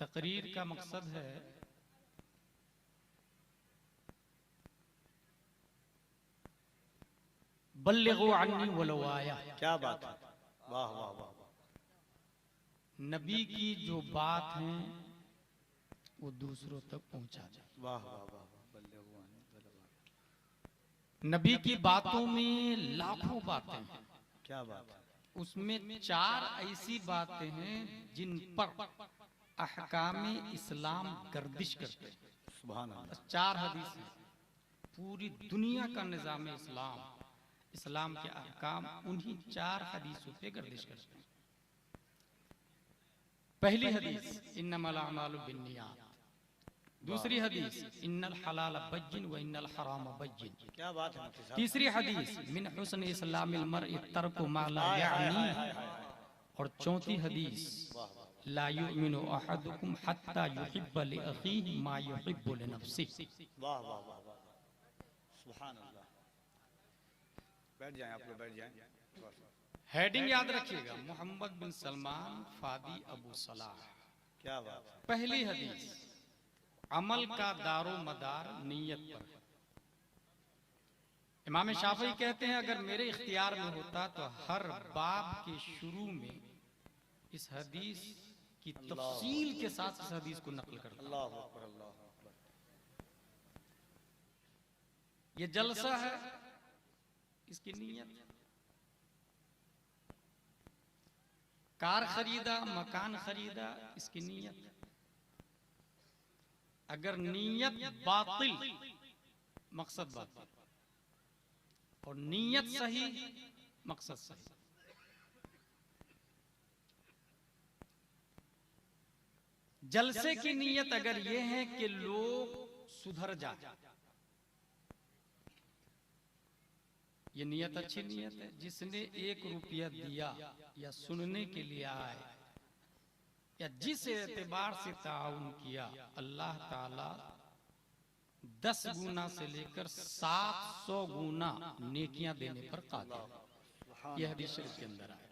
तकरीर का मकसद है बल्लिगु अन्नी वलो आया। क्या बात है, वाह वाह वाह वाह। नबी की जो बात है वो दूसरों तक पहुंचा जाए। वाह वाह वाह वाह, बल्ले हुआ है, बल्ले हुआ है। नबी की बातों में लाखों बातें हैं, क्या बात है, उसमें 4 ऐसी बातें हैं जिन पर अहकाम इस्लाम गर्दिश करते हैं। सुभान अल्लाह। बस 4 हदीस हैं, पूरी दुनिया का निजाम इस्लाम, इस्लाम के अहकाम उन्हीं 4 हदीसों पे गर्दिश करते हैं। पहली हदीस इन्नमल अमालु बिन्नियात। दूसरी हदीस इन्नल हलाल बय्यिन व इन्नल हराम बय्यिन। क्या बात है मुफ्ती साहब। तीसरी हदीस मिन हुस्न इस्लामिल मर्इ तर्कु मा ला यानी। और चौथी हदीस ला युमिनु अहदुकुम हत्ता युहिब्ब लि अखीहि मा युहिब्बु लि नफ्सिहि। वाह वाह वाह वाह, सुभान अल्लाह। बैठ जाएं, आप लोग बैठ जाएं। हेडिंग याद रखिएगा, मोहम्मद बिन सलमान फादी अबू सलाह। क्या बात है, पहली हदीस अमल का दारो मदार नीयत पर है। इमाम शाफी कहते हैं अगर मेरे इख्तियार में होता तो हर बाब के शुरू में इस हदीस की तफसील के साथ इस हदीस को नकल करता। अल्लाह अकबर अल्लाह अकबर। ये जलसा है, इसकी नीयत। कार खरीदा, मकान खरीदा, इसकी नीयत। अगर नीयत बातिल, मकसद बातिल, और नीयत सही, मकसद सही। जलसे की नीयत अगर ये है कि लोग सुधर जाए, ये नीयत अच्छी नीयत है। जिसने 1 रुपया दिया या सुनने के लिए आए या जिस एतबार से ताउन किया, अल्लाह ताला 10 गुना से लेकर 700 गुना नेकियां देने पर कादिर। यह हदीस शरीफ के अंदर आया।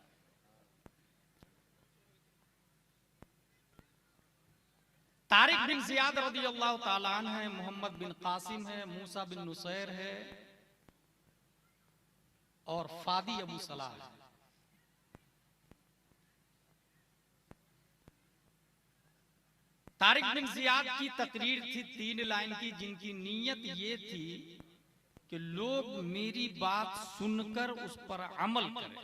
तारिक बिन जियाद रदी अल्लाह ताला अन्हु है, मोहम्मद बिन कासिम है, मूसा बिन नुसैर है और फादी अबू सलाह है। तारिक बिन जियाद की तकरीर थी 3 लाइन की, जिनकी नीयत ये थी कि लोग मेरी बात सुनकर उस पर अमल करें।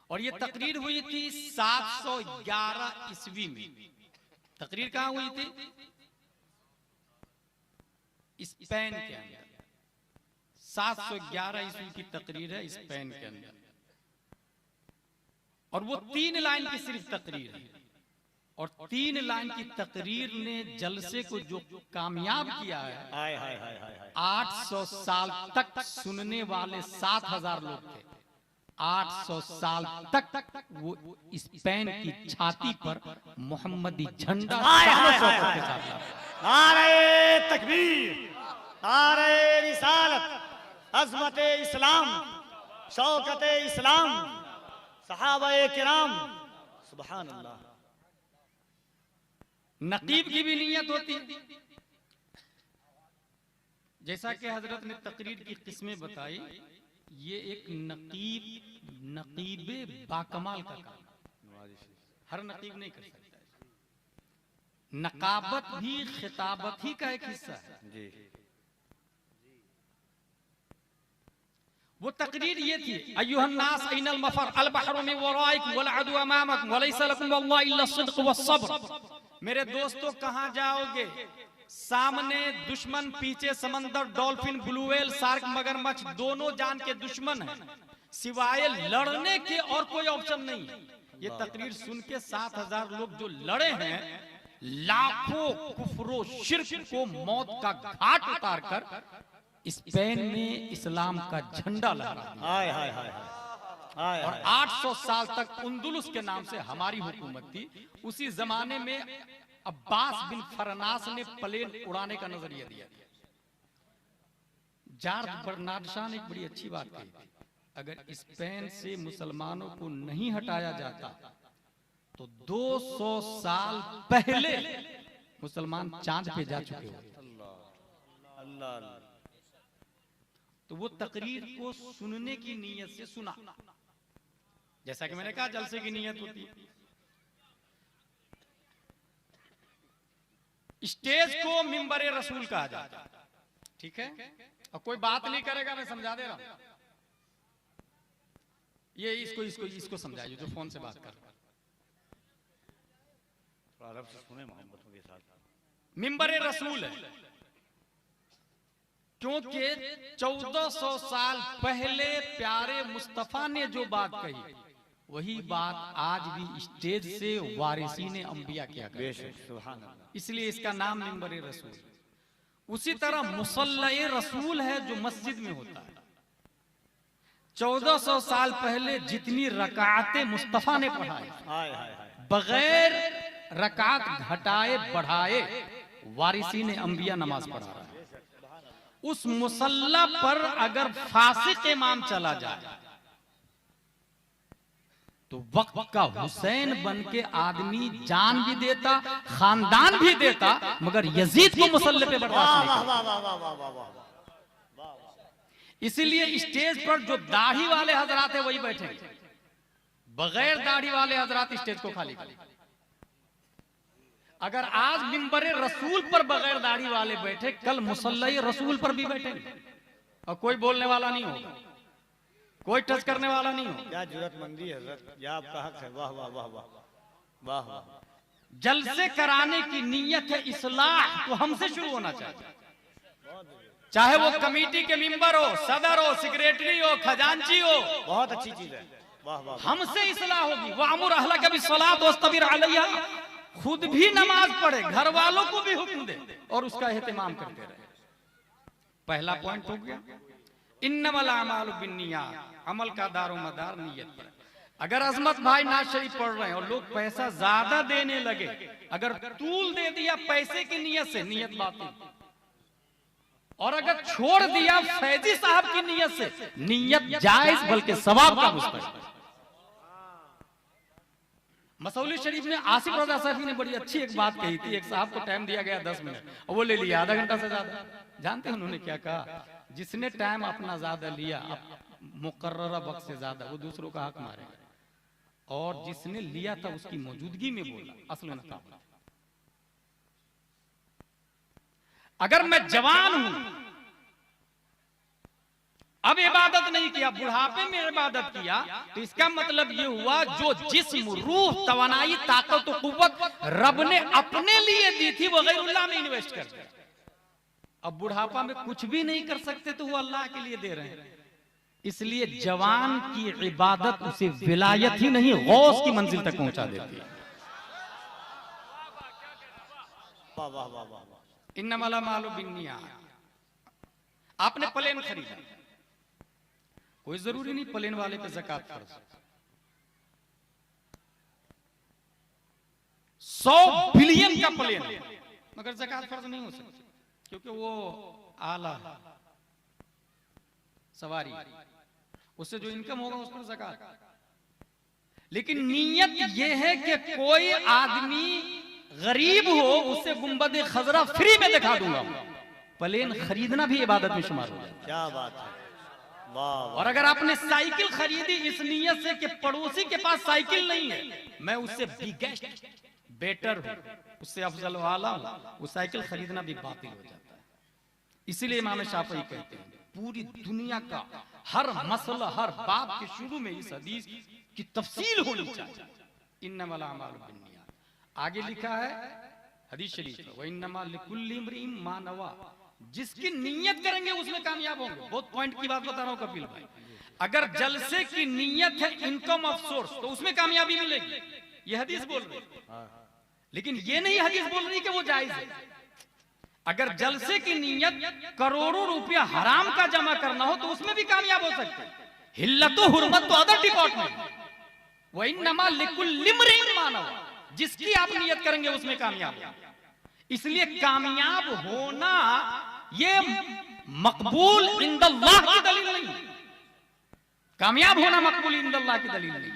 और ये तकरीर हुई थी 711 ईस्वी में। तकरीर कहां हुई थी? स्पेन के अंदर। 711 ईस्वी की तकरीर है स्पेन के अंदर, और वो 3 लाइन की सिर्फ तकरीर है। और 3 लाइन की तकरीर ने जलसे को जो कामयाब किया है, हाय हाय हाय हाय हाय। 800 साल तक सुनने वाले 7000 लोग थे। 800 साल तक वो स्पेन की छाती पर मोहम्मदी झंडा के साथ। नारे तकबीर, नारे रिसालत, अज़मत इस्लाम, शौकत इस्लाम, सहाबाए किराम, सुभान अल्लाह। नकीब की भी नीयत होती है, जैसा कि हजरत ने तकरीर की किस्में बताई। ये एक नकीबे बाकमाल का काम, हर नकीब नहीं कर सकता। नकाबत भी खिताबत ही का एक हिस्सा है जी। वो तकरीर ये थी, अय्युहन्नास ऐनल मफर अल बहरु मिन वराइकुम वल अदु अमामकुम व लैसा लकुम वल्लाहि इल्ला सिद्क़ व सब्र। मेरे दोस्तों कहां जाओगे? सामने दुश्मन, पीछे समंदर, डॉल्फिन, ब्लू व्हेल, शार्क, मगरमच्छ, दोनों जान के दुश्मन हैं, सिवाय लड़ने के और कोई ऑप्शन नहीं है। ये तकरीर सुन के 7000 लोग जो लड़े हैं, लाखों कुफ्रो शिर्क को मौत का घाट उतार कर स्पेन में इस्लाम का झंडा लहरा दिया। हाय हाय हाय हाय। और 800 साल तक उंदुलुस के नाम से हमारी हुकूमत थी। उसी जमाने में अब्बास बिन फरनास ने प्लेन उड़ाने का नजरिया दिया। जॉर्ज बर्नार्ड शॉ ने एक बड़ी अच्छी बात कही थी, अगर स्पेन से मुसलमानों को नहीं हटाया जाता तो 200 साल पहले मुसलमान चांद पे जा चुके होते। अल्लाह अल्लाह। तो वो तकरीर को सुनने की नीयत से सुना, जैसा कि मैंने कहा जलसे की नीयत होती है। स्टेज को मिंबर रसूल कहा जाता है, ठीक है। और कोई बात नहीं करेगा, मैं समझा दे रहा हूं। ये इसको इसको इसको समझाइए जो फोन से बात कर रहा है। अरब से सुने मोहब्बतों के साथ। मिंबर रसूल है क्योंकि 1400 साल पहले प्यारे मुस्तफा ने जो बात कही वही बात आज भी स्टेज से वारिसीन अंबिया किया करते हैं, इसलिए इसका नाम मिंबर रसूल। उसी तरह मुसल्ला रसूल है जो मस्जिद में होता है। 1400 साल पहले जितनी रकातें मुस्तफा ने पढ़ाई बगैर रकात घटाए बढ़ाए वारिसीन अंबिया नमाज पढ़ा रहा है। उस मुसल्ला पर अगर फासिक इमाम चला जाए तो वक्त का हुसैन बन के आदमी जान भी देता, खानदान भी देता, मगर यजीद को मुसल्ले पे बर्दाश्त नहीं करता। इसीलिए स्टेज पर जो दाढ़ी वाले हजरात है वही बैठे, बगैर दाढ़ी वाले हजरात स्टेज को खाली करें। अगर आज मिंबर रसूल पर बगैर दाढ़ी वाले बैठे, कल मुसल्ला रसूल पर भी बैठेंगे और कोई बोलने वाला नहीं होगा, कोई टच करने वाला नहीं होगा। क्या जरूरतमंदी है, यह आपका हक है। वाह वाह वाह वाह वाह वाह। जलसे कराने की नीयत है इस्लाह, तो हमसे शुरू होना चाहिए। चाहे वो कमेटी के मेंबर हो, सदर हो, सेक्रेटरी हो, खजांची हो, बहुत अच्छी चीज है। वाह वाह। हमसे इस्लाह होगी। वअमुर अहलक बिस्सलात वस्तबिर अलैहा, खुद भी नमाज पढ़े, घर वालों को भी हुक्म दे और उसका एहतमाम करते रहे। पहला पॉइंट हो गया। इन्नमल अमालु बिन्नियात, अमल का दारोमदार नियत पर। अगर अजमत भाई नाज शरीफ पढ़ रहे हैं और लोग पैसा ज्यादा देने लगे, अगर तूल दे दिया पैसे की नियत से, नियत बातिल। और अगर छोड़ दिया फैजी साहब की नियत से, नियत जायज बल्कि सवाब का मुस्तहिक। मसौली शरीफ में आसिफ रजा साहब ने बड़ी अच्छी एक बात कही थी। एक साहब को टाइम दिया गया 10 मिनट और वो ले लिया आधा घंटा से ज्यादा। जानते हैं उन्होंने क्या कहा? जिसने टाइम अपना ज्यादा लिया मुकर्ररा वक्त से ज्यादा, वो दूसरों का हक मारेगा, और जिसने लिया था उसकी मौजूदगी में बोला, असल में था। अगर मैं जवान हूं, अब इबादत नहीं किया, बुढ़ापे में इबादत किया, तो इसका मतलब ये हुआ जो जिस्म, रूह, तवानाई, ताकत और कुव्वत रब ने अपने लिए दी थी वो गैरुल्लाह में इन्वेस्ट कर दिया। अब बुढ़ापा में कुछ भी नहीं कर सकते तो वो अल्लाह के लिए दे रहे हैं। इसलिए जवान की इबादत उसे विलायत ही नहीं गौस की मंजिल तक पहुंचा देती है। इन्नमल अमालु बिन्नियात। आपने प्लेन खरीदा, कोई जरूरी नहीं प्लेन वाले पे ज़कात फर्ज। 100 बिलियन का प्लेन मगर ज़कात फर्ज नहीं हो सकती, क्योंकि वो आला सवारी, उससे जो इनकम होगा उस पर ज़कात। लेकिन नीयत यह है कि कोई आदमी गरीब हो, उससे गुंबद खजरा फ्री में दिखा दूंगा। प्लेन खरीदना भी इबादत में शुमार हो जाए। क्या बात है, वाह। और अगर आपने साइकिल खरीदी इस नियत से कि पड़ोसी के पास साइकिल नहीं है, मैं उससे बिगेस्ट बेटर हूं, उससे अफजल वाला हूं, वो साइकिल खरीदना भी बातिल हो जाता है। इसीलिए इमाम शाफई कहते हैं पूरी दुनिया का हर मसला, हर बात के शुरू में इस हदीस की तफसील होनी चाहिए। इन्नमल अमालु बिन्नियात। आगे लिखा है हदीस शरीफ में, व इन्नमा लिकुल्लि इम्रिइन मा नवा। जिसकी नीयत करेंगे उसमें कामयाब होंगे। बहुत पॉइंट की बात बता रहा हूं कपिल भाई। अगर जलसे की नीयत है इनकम ऑफ सोर्स, तो उसमें कामयाबी मिलेगी, ये हदीस बोल रही है। लेकिन ये नहीं हदीस बोल रही कि वो जायज है। अगर जलसे की नीयत करोड़ों रुपया हराम का जमा करना हो तो उसमें भी कामयाब हो सकते हैं। हिल्लत हुर्मत तो अदर डिपार्टमेंट। व इन्नमा लिकुल्लि इम्रिइन मा नवा। जिसकी आप नियत करेंगे उसमें कामयाब हो। इसलिए कामयाब होना ये मकबूल इंदल्लाह की दलील नहीं। कामयाब होना मकबूल इंदल्लाह की दलील नहीं।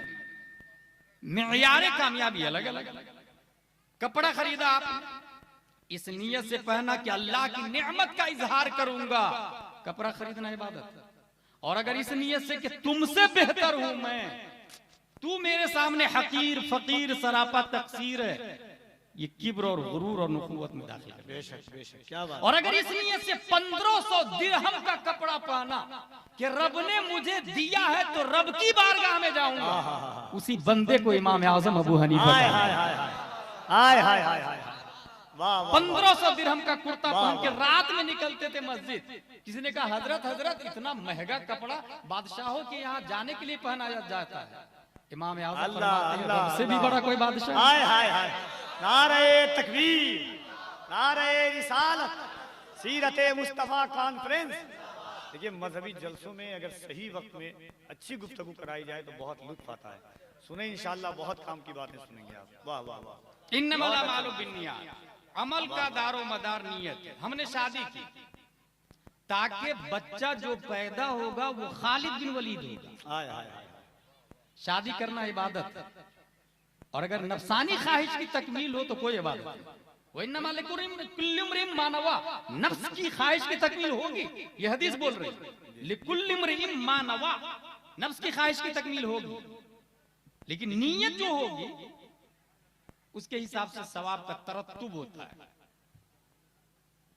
मियारे कामयाबी अलग अलग। कपड़ा खरीदा आपने, इस नियत से पहना कि अल्लाह की नेमत का इजहार करूंगा, कपड़ा खरीदना इबादत। और अगर इस नियत से कि तुमसे बेहतर हूं मैं, तू मेरे सामने हकीर फकीर सरापा तकसीर है, ये किब्र और गुरूर और नुबुव्वत में दाखिल है। बेशक बेशक, क्या बात। और अगर इस नियत से 1500 दिरहम का कपड़ा पहना कि रब ने मुझे दिया है तो रब की बारगाह में जाऊंगा, उसी बंदे को इमाम आजम अबू हनीफा, हाय हाय हाय हाय हाय हाय हाय हाय, वाह वाह। 1500 दिरहम का कुर्ता पहन के रात में निकलते थे मस्जिद। किसी ने कहा हजरत हजरत इतना महंगा कपड़ा बादशाहों के यहाँ जाने के लिए पहना जाता है। इमाम आजम फरमाते हैं रब से भी बड़ा कोई बादशाह। हाय हाय हाय, नारे तकबीर, नारे रिसालत, सीरते मुस्तफा कॉन्फ्रेंस। देखिए मजहबी जलसों में अगर सही वक्त में अच्छी गुफ्तगू कराई जाए तो बहुत लुत्फ आता है। सुने इंशाअल्लाह, बहुत काम की बातें सुनेंगे आप। वाह वाह वाह। इन्नमल अमालु बिन्नियात, अमल का दारो मदार नियत है। हमने शादी की ताकि बच्चा जो पैदा होगा वो खालिद बिन वलीद होगा। हाय हाय हाय, शादी करना इबादत है, और अगर नफसानी ख्वाहिश की तकमील हो तो कोई इबादत नहीं। वो इन्नमा लिकुल्लि इम्रिइन मा नवा, नफ्स की ख्वाहिश की तकमील होगी, ये हदीस बोल रही है। लिकुल्लि इम्रिइन मा नवा, नफ्स की ख्वाहिश की तकमील होगी, लेकिन नीयत जो होगी उसके हिसाब से सवाब का तरत्तुब होता है।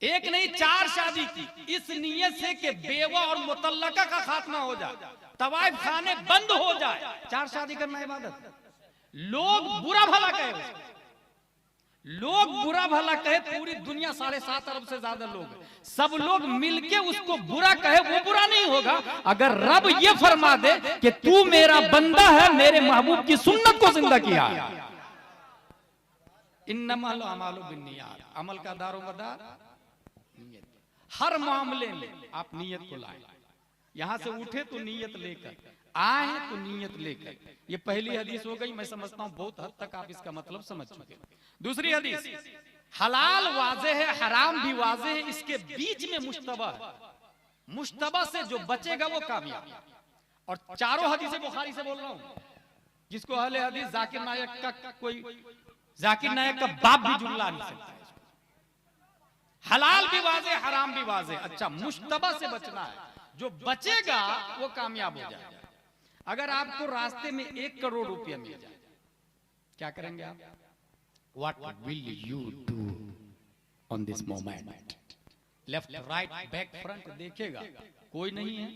एक नहीं 4 शादी की इस नीयत से कि बेवा और मुतल्लका का खात्मा हो जाए, तवाइफ खाने बंद हो जाए। 4 शादी करना इबादत। लोग बुरा भला कहे, लोग बुरा भला कहे, पूरी दुनिया 7.5 अरब से ज्यादा लोग, सब लोग मिलके उसको बुरा कहे, वो बुरा नहीं होगा अगर रब ये फरमा दे कि तू मेरा बंदा है, मेरे महबूब की सुन्नत को जिंदा किया। इन्नमल अमालु बिन्नियात, अमल का दारो मदार नियत। हर मामले में आप नियत को लाएं। यहां से उठे तो नियत लेकर आए, तो नियत लेकर। ये पहली हदीस हो गई। मैं समझता हूं बहुत हद तक आप इसका मतलब समझ चुके। दूसरी हदीस, हलाल वाजे है, हराम भी वाजे है, इसके बीच में मुश्तबा है। मुश्तबा से जो बचेगा वो कामयाब। और चारों हदीसें बुखारी से बोल रहा हूं, जिसको अहले हदीस जाकिर नायक का कोई जाकिर नायक का बाप भी जुमला नहीं सकता है। हलाल भी वाजे, हराम भी वाजे। अच्छा, मुश्तबा से बचना है, जो बचेगा वो कामयाब हो जाएगा। अगर आपको रास्ते में 1 करोड़ रुपया मिल जाए, क्या करेंगे आप? What will you do on this moment? Left right back front देखेगा, कोई नहीं है।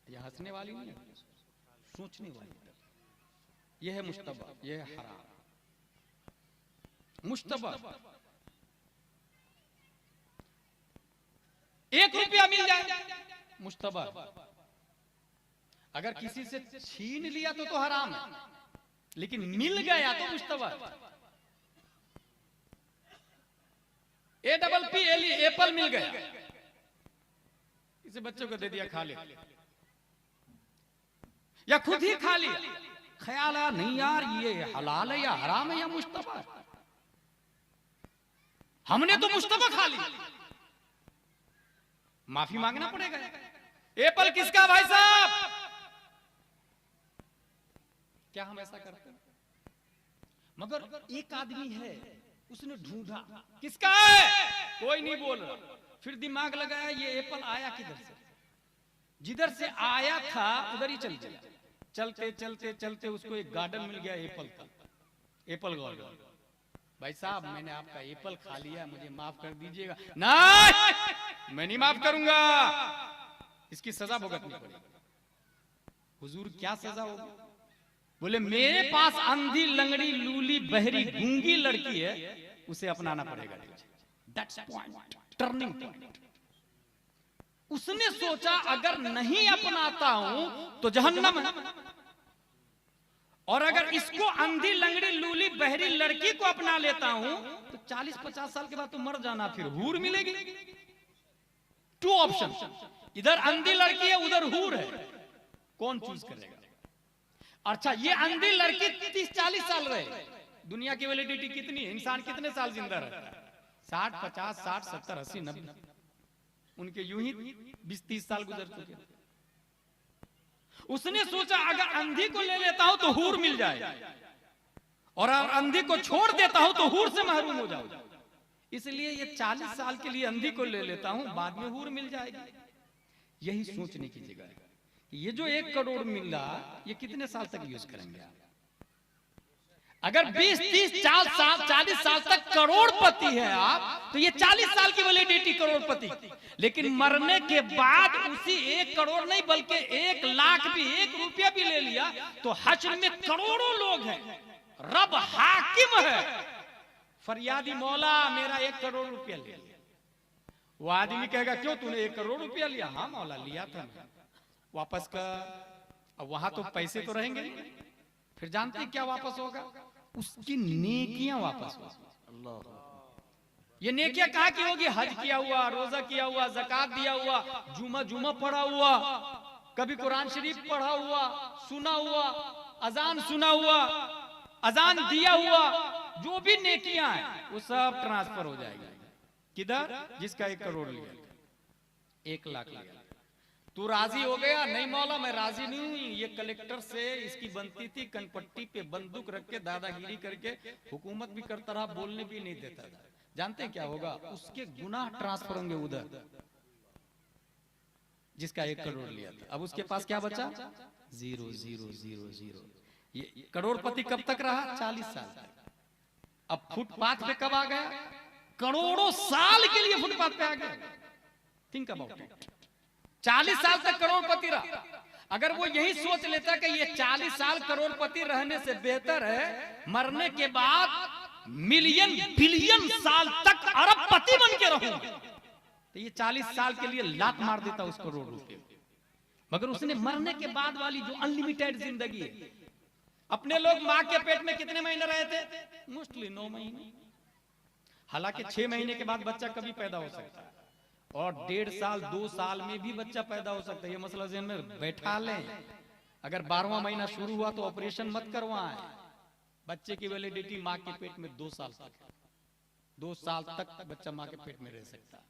यह हंसने वाली नहीं है, सोचने वाली। यह है मुश्तबा, यह है हराम। मुश्तबा 1 रुपया मिल जाए, मुश्तबा। अगर किसी से छीन लिया तो हराम है, लेकिन मिल गया तो मुश्तबा। APPLE, एप्पल मिल गया, इसे बच्चों को दे दिया, खा ले, या खुद ही खा लिया। ख्याल आया नहीं यार ये हलाल है या हराम है या मुश्तबा है। हमने तो मुश्तबा खा लिया, माफी मांगना पड़ेगा। एप्पल किसका भाई साहब? क्या हम ऐसा करते हैं? मगर एक आदमी है, उसने ढूंढा किसका है, कोई नहीं बोल रहा। फिर दिमाग लगाया ये एप्पल आया किधर से? जिधर से आया था उधर ही चल गया। चलते चलते चलते उसको एक गार्डन मिल गया एप्पल का, एप्पल गार्डन। भाई साहब मैंने आपका एप्पल खा लिया, मुझे माफ कर दीजिएगा। नहीं, मैं नहीं माफ करूंगा, इसकी सजा भुगतनी पड़ेगी। हुजूर क्या सजा होगी? बोले मेरे पास अंधी लंगड़ी लूली बहरी गूंगी लड़की है, उसे अपनाना पड़ेगा। That's point, turning point. उसने सोचा अगर नहीं अपनाता हूं तो जहन्नम है, और अगर इसको अंधी लंगड़ी लूली बहरी लड़की को अपना लेता हूं तो 40-50 साल के बाद तो मर जाना, फिर हूर मिलेगी। 2 ऑप्शन, इधर अंधी लड़की है उधर हूर है, कौन चूज करेगा? अच्छा ये अंधी लड़की 30-40 साल रहे, दुनिया की वैलिडिटी कितनी है? इंसान कितने साल जिंदा रहता है? 60, 50, 60, 70, 80, 90। उनके यूं ही 20-30 साल गुजर चुके। उसने सोचा अगर अंधी को ले लेता हूं तो हूर मिल जाए, और अंधी को छोड़ देता हूं तो हूर से महरूम हो जाऊंगा, इसलिए ये 40 साल के लिए अंधी को ले लेता हूं, बाद में हूर मिल जाएगी। यही सोचने की जगह है। ये जो 1 करोड़ मिल रहा, ये कितने साल तक यूज करेंगे आप? अगर 20, 30, 40 साल तक करोड़पति है आप, तो ये 40 साल की वैलिडिटी करोड़पति। लेकिन मरने के बाद उसी 1 करोड़ नहीं बल्कि 1 लाख भी, 1 रुपया भी ले लिया तो हश्र में करोड़ों लोग हैं, रब हाकिम है। फरियादी मौला मेरा 1 करोड़ रुपया ले लिया, वो आदमी कहेगा क्यों तूने 1 करोड़ रुपया लिया? हाँ मौला लिया था, वापस कर। अब वहां तो पैसे तो रहेंगे, फिर जानते हैं क्या वापस होगा? उसकी नेकियां वापस होगी। अल्लाह, ये नेकियां कहाँ की होगी? हज किया हुआ, रोजा किया हुआ, ज़कात दिया हुआ, जुमा पढ़ा हुआ, कभी कुरान शरीफ पढ़ा हुआ, सुना हुआ, अजान सुना हुआ, अजान दिया हुआ, जो भी नेकियां हैं वो सब ट्रांसफर हो जाएगी। किधर? जिसका 1 करोड़ लिया, 1 लाख लिया। तू राजी हो गया? नहीं मौला मैं राजी नहीं हूं, ये कलेक्टर से इसकी बनती थी, कनपट्टी पे बंदूक रख के दादागिरी करके हुकूमत भी करता रहा, बोलने भी नहीं देता था। जानते हैं क्या होगा? उसके गुनाह ट्रांसफर होंगे उधर, जिसका 1 करोड़ लिया था। अब उसके पास क्या बचा? 0 0 0 0। ये करोड़पति कब तक रहा? 40 साल तक। अब फुटपाथ पे कब आ गया? करोड़ों साल के लिए फुटपाथ पे आ गया। Think about it. 40 साल तक करोड़पति रहा। अगर वो यही सोच लेता कि ये 40 साल करोड़पति रहने से बेहतर है मरने के बाद मिलियन बिलियन साल तक अरबपति बन के रहूंगा, तो ये 40 साल के लिए लात मार देता उस करोड़ रुपए। मगर उसने मरने के बाद वाली जो अनलिमिटेड जिंदगी है, अपने लोग माँ के पेट में कितने महीने रहे थे? मोस्टली 9 महीने। हालांकि 6 महीने के बाद बच्चा कभी पैदा हो सकता है, और 1.5 साल 2 साल में भी बच्चा पैदा हो सकता है। ये मसला ज़हन में बैठा लें। अगर 12वां महीना शुरू हुआ तो ऑपरेशन मत करवाएं। बच्चे की वैलिडिटी माँ के पेट में 2 साल तक, 2 साल तक बच्चा माँ के पेट में रह सकता है।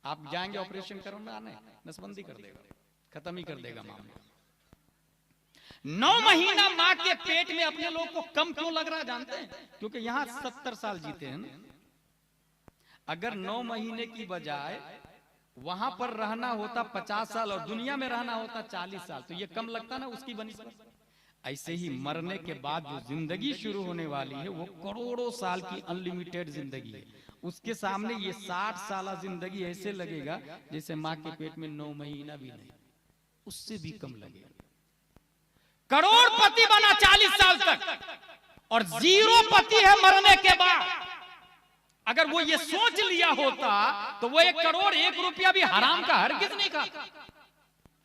आप जाएंगे ऑपरेशन करवाने, नसबंदी कर देगा, खत्म ही कर देगा मामला। 9 महीना माँ के पेट में अपने लोग को कम क्यों लग रहा है जानते हैं? क्योंकि यहाँ 70 साल जीते हैं ना। अगर 9 महीने की बजाय वहां पर रहना होता 50 साल और दुनिया में रहना होता 40 साल, तो ये कम लगता ना उसकी बनिस्बत। ऐसे ही मरने के बाद जो जिंदगी शुरू होने वाली है वो करोड़ों साल की अनलिमिटेड जिंदगी है। उसके सामने ये 60 साल जिंदगी ऐसे लगेगा जैसे माँ के पेट में 9 महीना भी नहीं, उससे भी कम लगेगा। करोड़पति बना 40 साल तक और 0 पति है मरने के बाद। अगर वो ये सोच लिया होता तो वो 1 करोड़ 1 रुपया भी हराम का हरगिज नहीं खाता,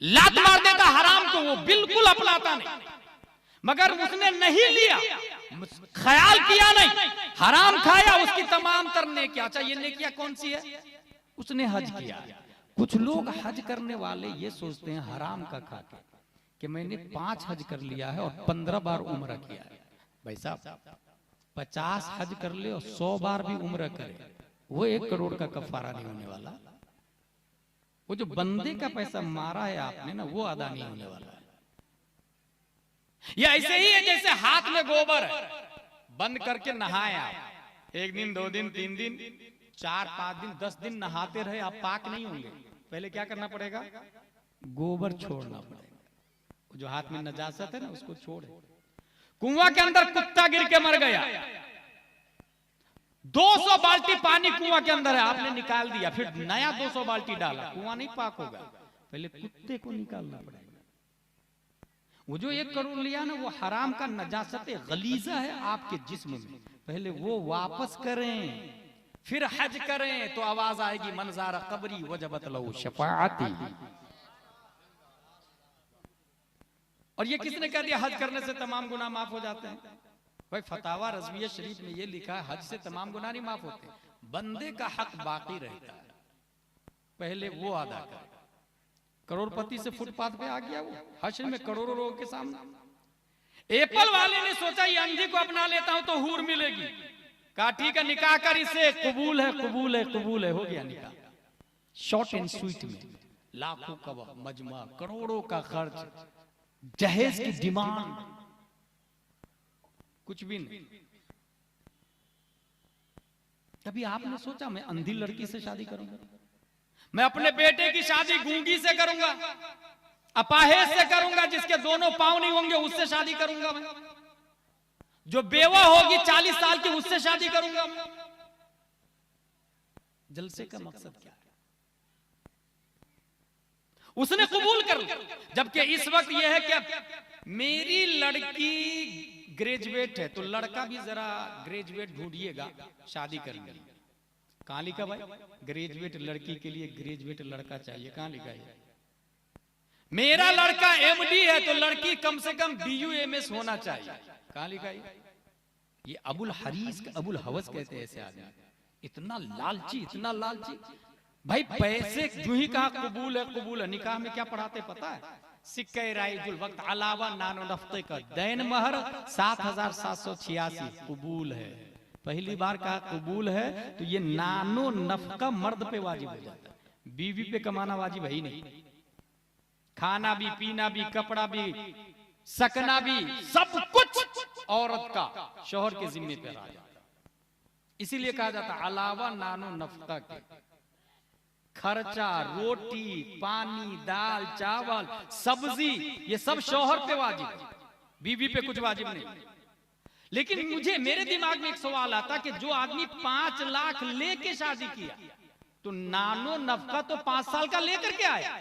लात मार देता हराम को, वो बिल्कुल अपनाता नहीं। मगर उसने नहीं लिया, ख्याल किया नहीं, हराम खाया, उसकी तमाम तर नेकियां। अच्छा ये नेकियां कौन सी है? उसने हज किया। कुछ लोग हज करने वाले ये सोचते हैं हराम का खा के कि मैंने 5 हज कर लिया है और 15 बार उम्र किया है। भाई साहब 50 हज कर ले और 100 बार भी उम्र करे, वो 1 करोड़ का कफारा नहीं होने वाला। वो जो बंदे का पैसा मारा है आपने ना, वो अदा नहीं होने वाला है। ये ऐसे ही है जैसे हाथ में गोबर है, बंद करके नहाए आप 1 दिन 2 दिन 3 दिन 4 5 दिन 10 दिन नहाते रहे, आप पाक नहीं होंगे। पहले क्या करना पड़ेगा? गोबर छोड़ना पड़ेगा। जो हाथ में नजासत है ना उसको छोड़े। कुआं के अंदर कुत्ता गिर के मर गया, 200 बाल्टी पानी कुआं के अंदर है, आपने निकाल दिया, फिर नया 200 बाल्टी डाला, कुआं नहीं पाक होगा। पहले कुत्ते को निकालना पड़ेगा। वो जो 1 करोड़ लिया ना, वो हराम का नजासत गलीजा है आपके जिस्म में, पहले वो वापस करें, फिर हज करें, तो आवाज आएगी मनज़ारा कब्री वजबत लहू शफाअती। और ये किसने कह दिया हज करने से तमाम गुनाह माफ हो जाते हैं? भाई फतावा रज़विया शरीफ में ये लिखा है हज से तमाम गुनाह नहीं माफ होते, बंदे का हक बाकी रहता है, पहले वो अदा करे। करोड़पति से फुटपाथ पे आ गया, वो हश्र में करोड़ों लोगों के सामने। एप्पल वाले ने सोचा ये अंधी को अपना लेता हूं तो हूर मिलेगी, कहा ठीक है निकाह कर इसे, कबूल है कबूल है कबूल है, हो गया निकाह। शॉर्ट एंड स्वीट में लाखों का मजमा, करोड़ों का खर्च, जहेज की डिमांड कुछ भी नहीं। कभी आपने सोचा मैं अंधी लड़की से शादी करूंगा? मैं अपने बेटे की शादी गूंगी से करूंगा, अपाहिज से करूंगा, जिसके दोनों पांव नहीं होंगे उससे शादी करूंगा मैं, जो बेवा होगी 40 साल की उससे शादी करूंगा मैं। जलसे का मकसद क्या है? उसने कबूल कर लिया। जबकि इस वक्त यह है कि मेरी लड़की ग्रेजुएट है तो लड़का भी जरा ग्रेजुएट ढूंढिएगा शादी करने। कहां लिखा भाई? ग्रेजुएट लड़की के लिए ग्रेजुएट लड़का चाहिए। कहां लिखा है? मेरा लड़का एमडी है तो लड़की कम से कम बीयू एमएस होना चाहिए। कहां लिखा है? ये अबुल हरीस अबुल हवस कहते हैं ऐसे आदमी। इतना लालची, इतना लालची भाई। पैसे जो ही कहा कबूल है, कबूल है। निकाह में क्या पढ़ाते पता है? सिक्के राइजुल वक्त अलावा नानो नफ्ते का दैन महर 7786 कबूल है। पहली बार कहा कबूल है तो ये नानो नफका मर्द पे वाजिब हो जाता है, बीवी पे कमाना वाजिब है ही नहीं। खाना भी, पीना भी, कपड़ा भी, सकना भी, सब कुछ औरत का शौहर के जिम्मे पे आ जाता। इसीलिए कहा जाता अलावा नानो नफका के खर्चा, रोटी, पानी, दाल, चावल, सब्जी, ये सब शौहर पे वाजिब है, बीवी पे कुछ वाजिब नहीं। लेकिन मुझे मेरे दिमाग में एक सवाल आता कि जो आदमी 5 लाख लेके शादी किया तो नानो नफका तो 5 साल का लेकर के आया,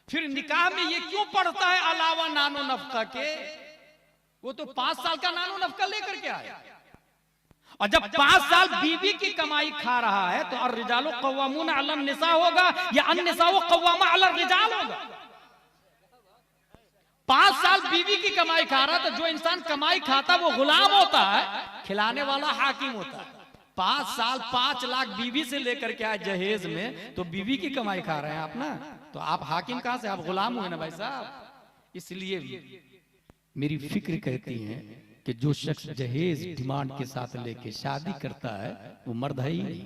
फिर निकाह में ये क्यों पढ़ता है अलावा नानो नफका के? वो तो 5 साल का नानो नफका लेकर के आया। और जब 5 साल बीवी की कमाई खा रहा है तो अर्रिजालु कव्वामून अलन निसा होगा या अन्निसाउ कव्वामा अलर रिजाल होगा? 5 साल बीवी की कमाई खा रहा तो जो इंसान कमाई खाता वो गुलाम होता है, खिलाने वाला हाकिम होता है। 5 साल 5 लाख बीवी से लेकर के आए जहेज में तो बीवी की कमाई खा रहे हैं आप ना, तो आप हाकिम कहां से? आप गुलाम हुए ना भाई साहब। इसलिए मेरी फिक्र कहती है कि जो शख्स जहेज डिमांड के साथ लेके शादी करता है वो मर्द है ही नहीं,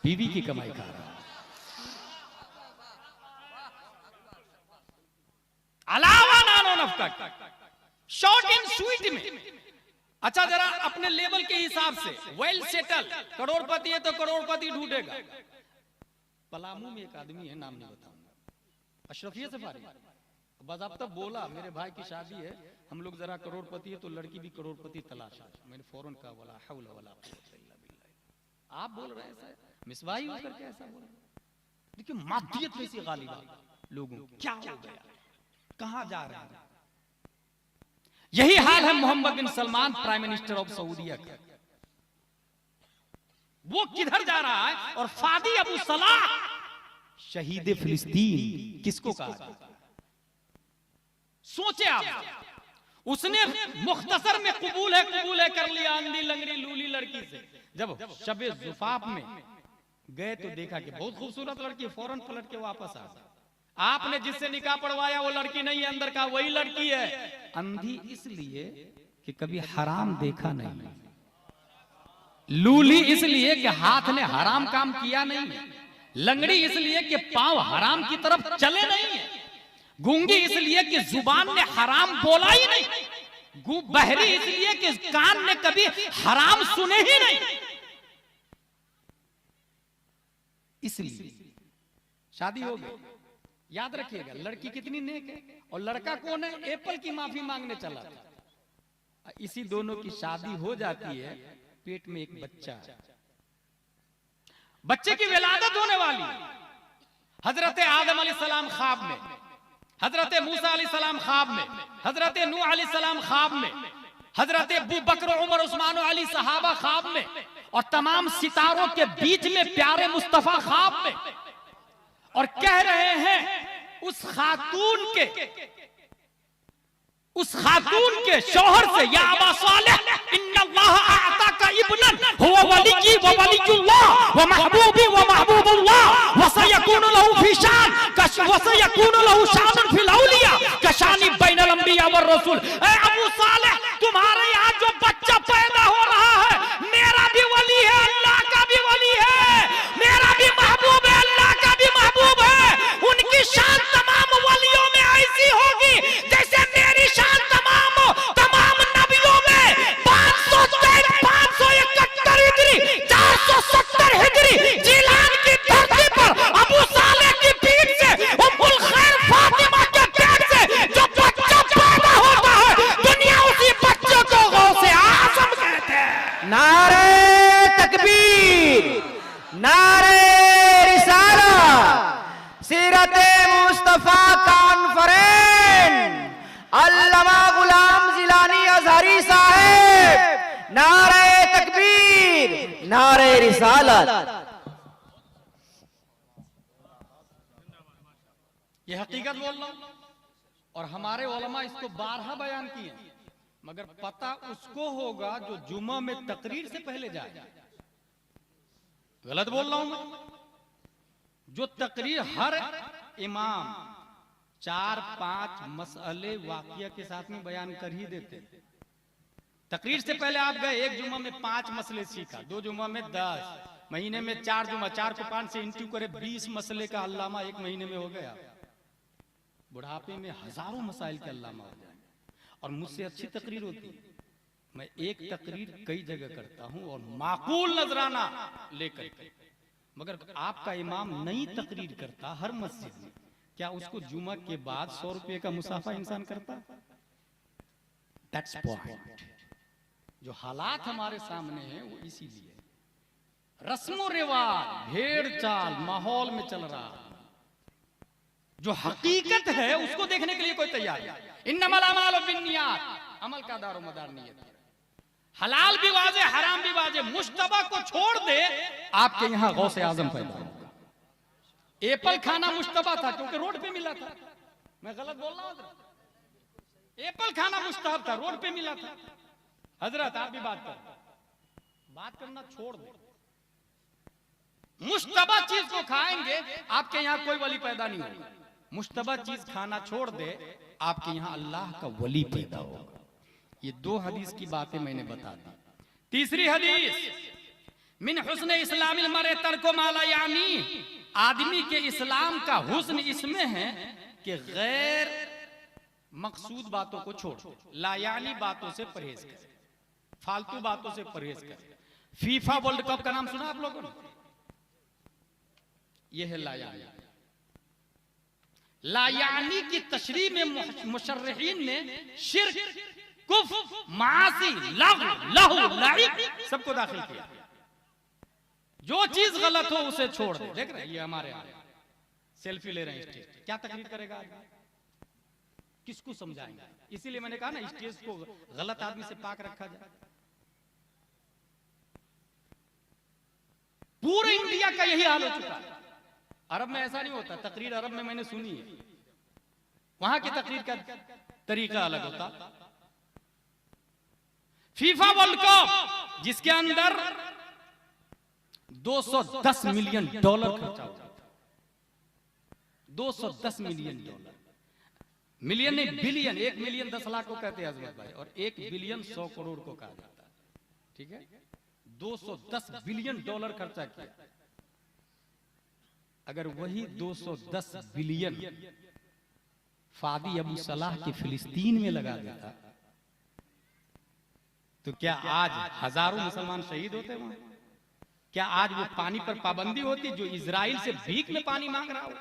बीवी की कमाई खा रहा है। अलावा नानो नफका, शॉर्ट एंड स्वीट में। अच्छा जरा अपने लेवल के हिसाब से वेल सेटल, करोड़पति है तो करोड़पति ढूंढेगा। पलामू में एक आदमी है, नाम नहीं बताऊंगा, अशरफिया से फारिग, बाज़ाब्ता बोला मेरे भाई की शादी है, हम लोग जरा करोड़पति है तो लड़की भी करोड़पति तलाश है। मैंने फौरन कहा वला हौला वला कुव्वता इल्ला बिल्लाह। आप बोल रहे हैं मिसवाही होकर के ऐसा बोल रहे? देखिए मादियत कैसी गालिब है लोगों, क्या हो गया, कहां जा रहे हैं? यही हाल है मोहम्मद बिन सलमान, प्राइम मिनिस्टर ऑफ सऊदीया का। वो किधर जा रहा है? और फादी अबू सलाह शहीद फिलिस्तीन किसको कहा? सोचे आप, उसने मुख्तसर में कबूल है कर लिया अंधी लंगड़ी लूली लड़की से। जब शबे जुफाफ में गए तो देखा कि बहुत खूबसूरत लड़की, फौरन पलट के वापस आ गया। आपने जिससे निकाह पढ़वाया वो लड़की नहीं है, अंदर का वही लड़की है। अंधी इसलिए कि कभी हराम देखा नहीं, लूली इसलिए कि हाथ ने हराम काम किया नहीं, लंगड़ी इसलिए कि पांव हराम की तरफ चले नहीं है, गूंगी इसलिए कि जुबान ने हराम बोला ही नहीं, बहरी इसलिए कि कान ने कभी हराम सुने ही नहीं। इसलिए शादी हो गई। याद रखिएगा लड़की कितनी नेक है और लड़का कौन है? एप्पल की माफी मांगने चला था। इसी दोनों की शादी हो जाती है, पेट में एक बच्चा, बच्चे की विलादत होने वाली। हजरत आदम अलैहिस्सलाम ख्वाब में, हजरत मूसा अलैहिस्सलाम ख्वाब में, हजरत नूह अलैहिस्सलाम ख्वाब में, हजरत अबू बकर उमर उस्मान अली सहाबा ख्वाब में, और तमाम सितारों के बीच में प्यारे मुस्तफा ख्वाब में, और कह रहे हैं उस खातून के शौहर से, या अबा सालेह इन्नल्लाह आताका इब्नन हुवा वलिय्यी व वलिय्युल्लाह व महबूबी व महबूबुल्लाह व सयकूनु लहू फी शान व सयकूनु लहू शानन फिल औलिया कशानी बैनल अंबिया व रसूल। ए अबू सालेह, तुम्हारे यहाँ जो बच्चा पैदा हो रहा है मेरा भी वली है, अल्लाह का भी वली है, मेरा भी महबूब है, अल्लाह का भी महबूब है। उनकी शान तमाम वलियों में ऐसी होगी जैसे अल्लामा गुलाम जिलानी अजहरी साहब, नारे तकबीर, नारे रिसालत। ये हकीकत बोल रहा हूं, और हमारे उलमा इसको 12 बयान किए, मगर पता उसको होगा जो जुमा में तकरीर से पहले जाए। गलत बोल रहा हूं मैं? जो तकरीर हर इमाम 4-5 मसले वाकिया के साथ में बयान कर ही देते। तकरीर से पहले आप गए, एक जुमा में 5 मसले सीखा, 2 जुमा में 10, महीने में 4 जुमा, 4 को 5 से इंटू करे 20 मसले का अल्लामा एक महीने में हो गया। बुढ़ापे में हजारों मसाइल के अल्लामा हो जाए, और मुझसे अच्छी तकरीर होती है। मैं एक तकरीर कई जगह करता हूं और माकूल नजराना लेकर के, मगर आपका इमाम नई तकरीर करता हर मस्जिद में, क्या उसको जुमा के बाद 100 रुपए का मुसाफा इंसान करता? That's point. जो हालात हमारे सामने हैं वो इसीलिए रस्मो रिवाज, भेड़ चाल माहौल में चल रहा है। जो हकीकत है उसको देखने के लिए कोई तैयार नहीं। इन्नमल अमालु बिन्नियात, अमल का दारो मदार नियत है। हलाल भी वाजे, हराम भी वाजे, मुश्तबा को छोड़ दे, आपके यहाँ गौसे आजम पैदा होगा। एप्पल खाना मुश्तबा था क्योंकि रोड पे मिला था। मैं गलत बोल रहा हूं? एप्पल खाना मुस्तहब था, रोड पे मिला था। हजरत आप भी बात करना छोड़ दे। मुश्तबा चीज को खाएंगे, आपके यहाँ कोई वली पैदा नहीं होगा। मुश्तबा चीज खाना छोड़ दे, आपके यहाँ अल्लाह का वली पैदा होगा। ये 2 हदीस की बातें मैंने बता दी। तीसरी हदीस, मिन हुस्न इस्लामिल मर्इ तर्को मा ला यानी, आदमी के इस्लाम का हुस्न इसमें है कि गैर मकसूद बातों को छोड़ दे, लायानी बातों से परहेज करे, फालतू बातों से परहेज करे। फीफा वर्ल्ड कप का नाम सुना आप लोगों ने? यह है लायानी। लायानी की तशरीह में मुशर्रिहीन ने शिर्क, कुफ्र, मासी, लग़्व, लहू, लाइब सबको दाखिल किया। जो चीज गलत हो उसे छोड़ दे। देख रहे हैं ये हमारे यहाँ सेल्फी ले रहे हैं स्टेज, क्या तकरीर करेगा आदमी? किसको समझाएंगे? इसीलिए मैंने कहा ना, स्टेज को गलत आदमी से पाक रखा जाए। पूरे इंडिया का यही हाल हो चुका है। अरब में ऐसा नहीं होता। तकरीर अरब में मैंने सुनी है, वहां की तकरीर का तरीका अलग होता। फीफा वर्ल्ड कप जिसके अंदर $210 मिलियन खर्चा हुआ, $210 मिलियन। मिलियन नहीं, बिलियन। 1 मिलियन 10 लाख को कहते हैं अजमत भाई, और 1 बिलियन 100 करोड़ को कहा जाता है। ठीक है, $210 बिलियन खर्चा किया। अगर वही 210 बिलियन फादी अबू सलाह के फिलिस्तीन में लगा देता, तो क्या आज हजारों मुसलमान शहीद होते वहां? क्या आज वो पानी पर पाबंदी होती? जो इजराइल से भीख में पानी मांग रहा हो,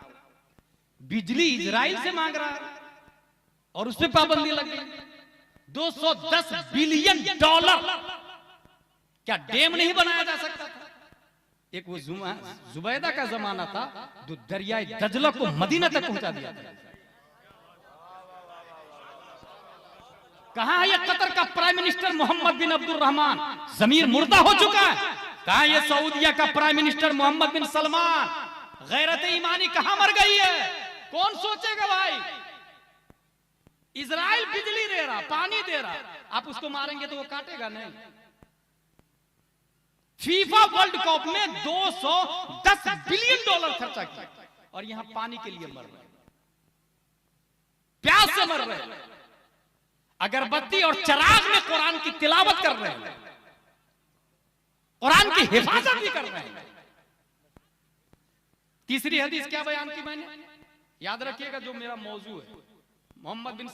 बिजली इजराइल से मांग रहा है, और उस पर पाबंदी लग गई। $210 बिलियन, क्या डैम नहीं बनाया जा सकता था? एक वो जुबैदा का जमाना था जो दरियाए दजला को मदीना तक पहुंचा दिया था। कहां है ये कतर का प्राइम मिनिस्टर मोहम्मद बिन अब्दुल रहमान? जमीर मुर्दा हो चुका है। कहां ये सऊदिया का प्राइम मिनिस्टर मोहम्मद बिन सलमान? गैरत ईमानी कहां मर गई है? कौन सोचेगा भाई? इजराइल बिजली दे रहा, पानी दे रहा, आप उसको मारेंगे तो वो काटेगा नहीं। फीफा वर्ल्ड कप में $210 बिलियन खर्चा किया, और यहां पानी के लिए मर रहे, प्यास से मर रहे, अगरबत्ती और चिराग में कुरान की तिलावत कर रहे हैं, कुरान की हिफाजत भी कर रहे हैं। तीसरी हदीस क्या बयान की मैंने? याद रखिएगा जो मेरा मौजू है, मोहम्मद बिन